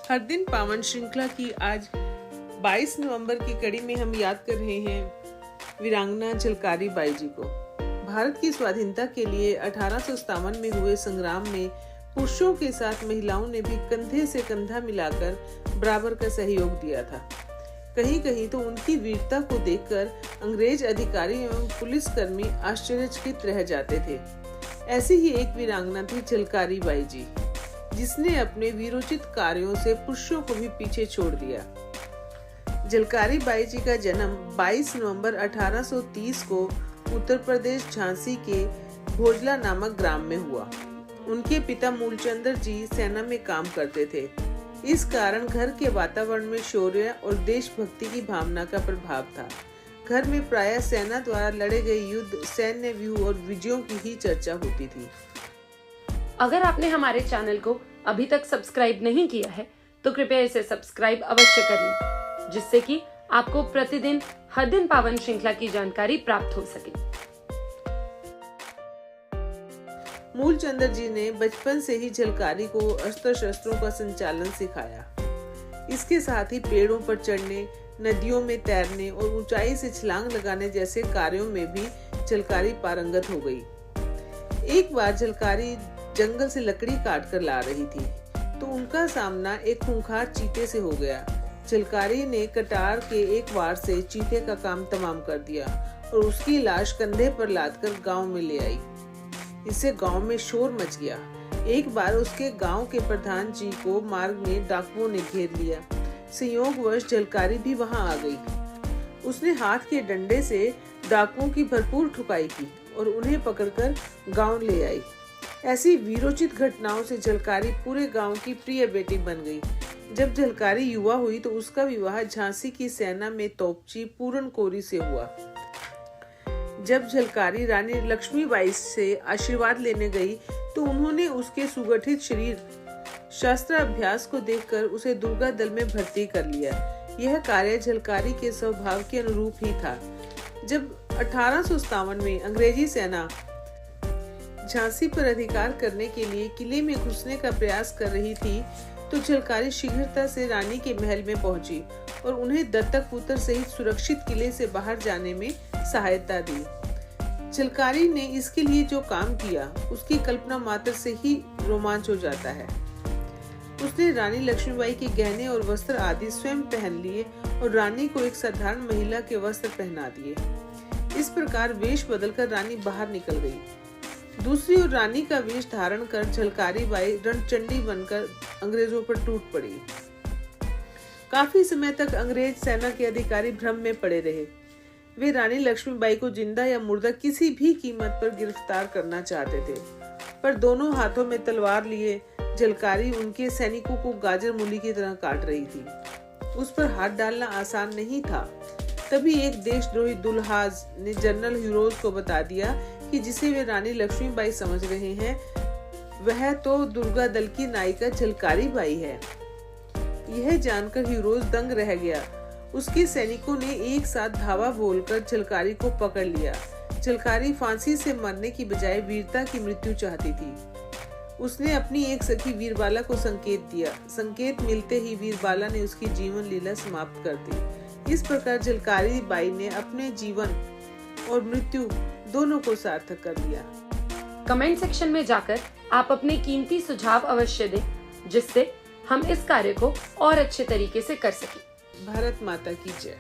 हर दिन पावन श्रृंखला की आज 22 नवंबर की कड़ी में हम याद कर रहे हैं वीरांगना झलकारी बाई जी को। भारत की स्वाधीनता के लिए 1857 में हुए संग्राम में पुरुषों के साथ महिलाओं ने भी कंधे से कंधा मिलाकर बराबर का सहयोग दिया था। कहीं कहीं तो उनकी वीरता को देखकर अंग्रेज अधिकारी एवं पुलिसकर्मी आश्चर्यचकित रह जाते थे। ऐसी ही एक वीरांगना थी झलकारी बाई जी, जिसने अपने वीरोचित कार्यों से पुरुषों को भी पीछे छोड़ दिया। झलकारी बाई जी का जन्म 22 नवंबर 1830 को उत्तर प्रदेश झांसी के भोजला नामक ग्राम में हुआ। उनके पिता मूलचंद्र जी सेना में काम करते थे। इस कारण घर के वातावरण में शौर्य और देशभक्ति की भावना का प्रभाव था। घर में प्रायः सेना द्वारा लड़े गए युद्ध, सैन्य व्यूह और विजयों की ही चर्चा होती थी। अगर आपने हमारे चैनल को अभी तक सब्सक्राइब नहीं किया है तो कृपया इसे सब्सक्राइब अवश्य कर लें, जिससे कि आपको प्रतिदिन हर दिन पावन श्रृंखला की जानकारी प्राप्त हो सके। मूलचंद्र जी ने बचपन से ही झलकारी को अस्त्र शस्त्रों का संचालन सिखाया। इसके साथ ही पेड़ों पर चढ़ने, नदियों में तैरने और ऊंचाई से छलांग लगाने जैसे कार्यों में भी झलकारी पारंगत हो गई। एक बार झलकारी जंगल से लकड़ी काट कर ला रही थी तो उनका सामना एक खूंखार चीते से हो गया। झलकारी ने कटार के एक वार से चीते का काम तमाम कर दिया और उसकी लाश कंधे पर लादकर गांव में ले आई। इससे गांव में शोर मच गया। एक बार उसके गांव के प्रधान जी को मार्ग में डाकुओं ने घेर लिया। संयोगवश झलकारी भी वहां आ गई। उसने हाथ के डंडे से डाकुओं की भरपूर ठुकाई की और उन्हें पकड़कर गांव ले आई। ऐसी वीरोचित घटनाओं से झलकारी पूरे गांव की प्रिय बेटी बन गई। जब झलकारी युवा हुई तो उसका विवाह झांसी की सेना में तोपची पूरन कोरी से हुआ। जब झलकारी रानी लक्ष्मीबाई से आशीर्वाद लेने गई तो उन्होंने उसके सुगठित शरीर, शस्त्र अभ्यास को देखकर उसे दुर्गा दल में भर्ती कर लिया। यह कार्य झलकारी के स्वभाव के अनुरूप ही था। जब 1857 में अंग्रेजी सेना झांसी पर अधिकार करने के लिए किले में घुसने का प्रयास कर रही थी तो झलकारी शीघ्रता से रानी के महल में पहुंची और उन्हें दत्तक पुत्र सहित सुरक्षित किले से बाहर जाने में सहायता दी। झलकारी ने इसके लिए जो काम किया उसकी कल्पना मात्र से ही रोमांच हो जाता है। उसने रानी लक्ष्मीबाई के गहने और वस्त्र आदि स्वयं पहन लिए और रानी को एक साधारण महिला के वस्त्र पहना दिए। इस प्रकार वेश बदलकर रानी बाहर निकल गई। दूसरी ओर रानी का वेश धारण कर झलकारी बाई रणचंडी बनकर अंग्रेजों पर टूट पड़ी। काफी समय तक अंग्रेज सेना के अधिकारी भ्रम में पड़े रहे। वे रानी लक्ष्मीबाई को जिंदा या मुर्दा किसी भी कीमत पर गिरफ्तार करना चाहते थे, पर दोनों हाथों में तलवार लिए झलकारी उनके सैनिकों को गाजर मूली की तरह काट रही थी। उस पर हाथ डालना आसान नहीं था। तभी एक देशद्रोही दुल्हाज ने जनरल हीरोज को बता दिया कि जिसे वे रानी लक्ष्मीबाई समझ रहे हैं वह तो दुर्गा दल की नायिका झलकारी बाई है। यह जानकर हीरोज दंग रह गया। उसके सैनिकों ने एक साथ धावा बोलकर झलकारी को पकड़ लिया। झलकारी फांसी से मरने की बजाय वीरता की मृत्यु चाहती थी। उसने अपनी एक सखी वीरबाला को संकेत दिया। संकेत मिलते ही वीरबाला ने उसकी जीवन लीला समाप्त कर दी। इस प्रकार झलकारी बाई ने अपने जीवन और मृत्यु दोनों को सार्थक कर दिया। कमेंट सेक्शन में जाकर आप अपने कीमती सुझाव अवश्य दें, जिससे हम इस कार्य को और अच्छे तरीके से कर सकें। भारत माता की जय।